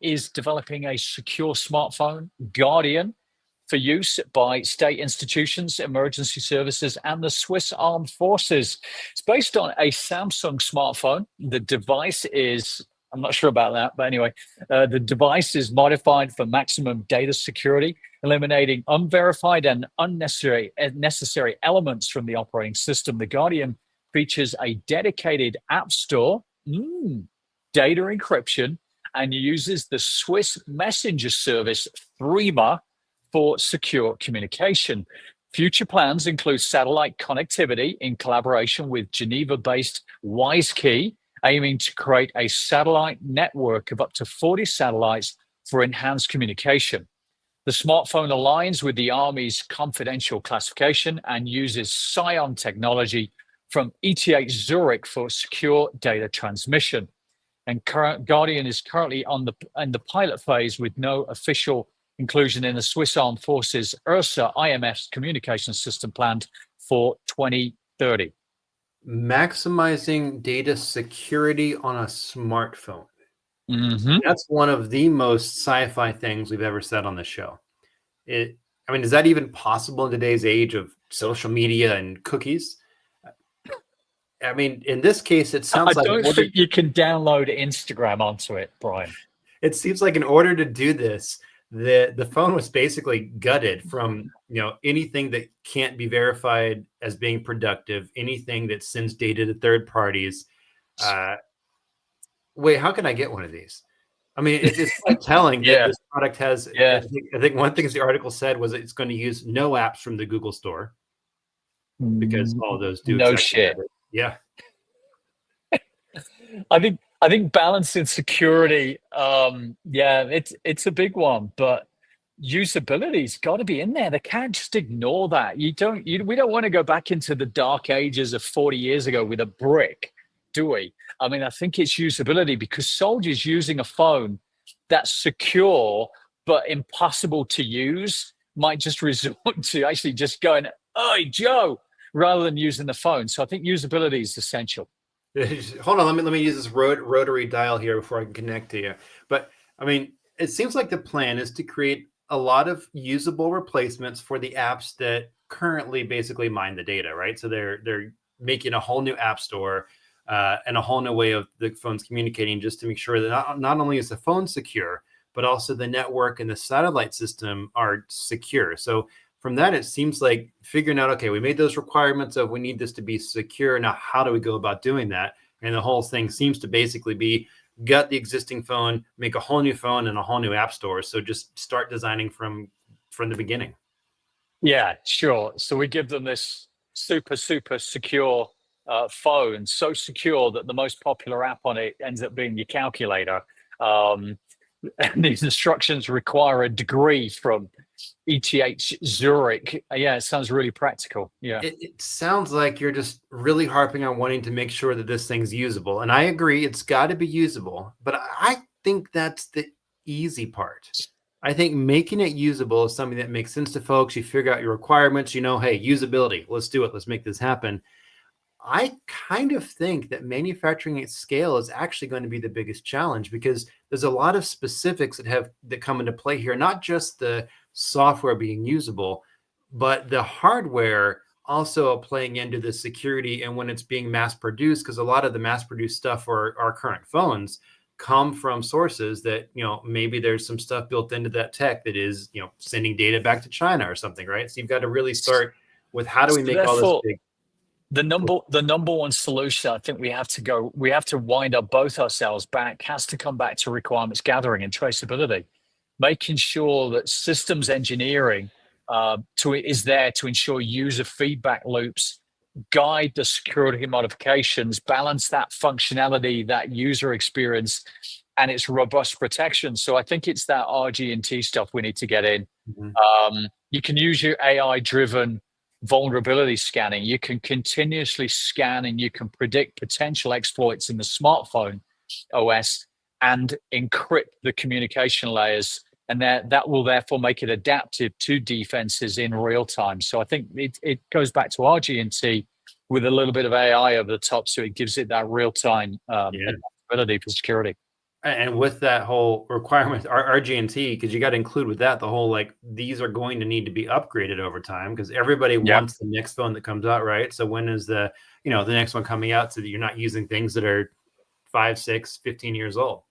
is developing a secure smartphone, Guardian, for use by state institutions, emergency services, and the Swiss Armed Forces. It's based on a Samsung smartphone. The device is, I'm not sure about that, but anyway, the device is modified for maximum data security, eliminating unverified and necessary elements from the operating system. The Guardian features a dedicated app store, data encryption, and uses the Swiss messenger service Threema for secure communication. Future plans include satellite connectivity in collaboration with Geneva-based Wisekey, aiming to create a satellite network of up to 40 satellites for enhanced communication. The smartphone aligns with the Army's confidential classification and uses Scion technology from ETH Zurich for secure data transmission. And Guardian is currently in the pilot phase with no official inclusion in the Swiss Armed Forces URSA IMF communication system planned for 2030. Maximizing data security on a smartphone. That's one of the most sci-fi things we've ever said on the show. Is that even possible in today's age of social media and cookies? In this case, it sounds like... I don't think you can download Instagram onto it, Brian. It seems like in order to do this, the phone was basically gutted from anything that can't be verified as being productive, anything that sends data to third parties. Wait, how can I get one of these? It's quite telling that this product has. I think one thing the article said was it's going to use no apps from the Google Store because all of those do. No shit. Yeah. I think balancing security, it's a big one, but usability's got to be in there. They can't just ignore that. We don't want to go back into the dark ages of 40 years ago with a brick, do we? I think it's usability, because soldiers using a phone that's secure but impossible to use might just resort to actually just going, "Hey, Joe," rather than using the phone. So I think usability is essential. Hold on, let me use this rotary dial here before I can connect to you. But it seems like the plan is to create a lot of usable replacements for the apps that currently basically mine the data, right? So they're making a whole new app store and a whole new way of the phones communicating, just to make sure that not only is the phone secure, but also the network and the satellite system are secure. So from that, it seems like figuring out, okay, we made those requirements of we need this to be secure. Now, how do we go about doing that? And the whole thing seems to basically be gut the existing phone, make a whole new phone and a whole new app store. So just start designing from the beginning. Yeah, sure. So we give them this super, super secure phone, so secure that the most popular app on it ends up being your calculator. And these instructions require a degree from ETH Zurich. Yeah, it sounds really practical. Yeah. It sounds like you're just really harping on wanting to make sure that this thing's usable. And I agree, it's got to be usable. But I think that's the easy part. I think making it usable is something that makes sense to folks. You figure out your requirements, hey, usability, let's do it. Let's make this happen. I kind of think that manufacturing at scale is actually going to be the biggest challenge, because there's a lot of specifics that come into play here, not just the software being usable, but the hardware also playing into the security and when it's being mass produced, because a lot of the mass produced stuff for our current phones come from sources that, maybe there's some stuff built into that tech that is, sending data back to China or something, right? So you've got to really start with how do we make all this big. The number one solution, I think we have to wind up both ourselves back, has to come back to requirements gathering and traceability, making sure that systems engineering is there to ensure user feedback loops, guide the security modifications, balance that functionality, that user experience, and its robust protection. So I think it's that RG&T stuff we need to get in. You can use your AI-driven vulnerability scanning. You can continuously scan and you can predict potential exploits in the smartphone OS and encrypt the communication layers. And that will therefore make it adaptive to defenses in real time. So I think it goes back to RG&T with a little bit of AI over the top, so it gives it that real time adaptability for security. And with that whole requirement, RGNT, because you got to include with that the whole like these are going to need to be upgraded over time because everybody wants the next phone that comes out, right? So when is the next one coming out so that you're not using things that are 5, 6, 15 years old?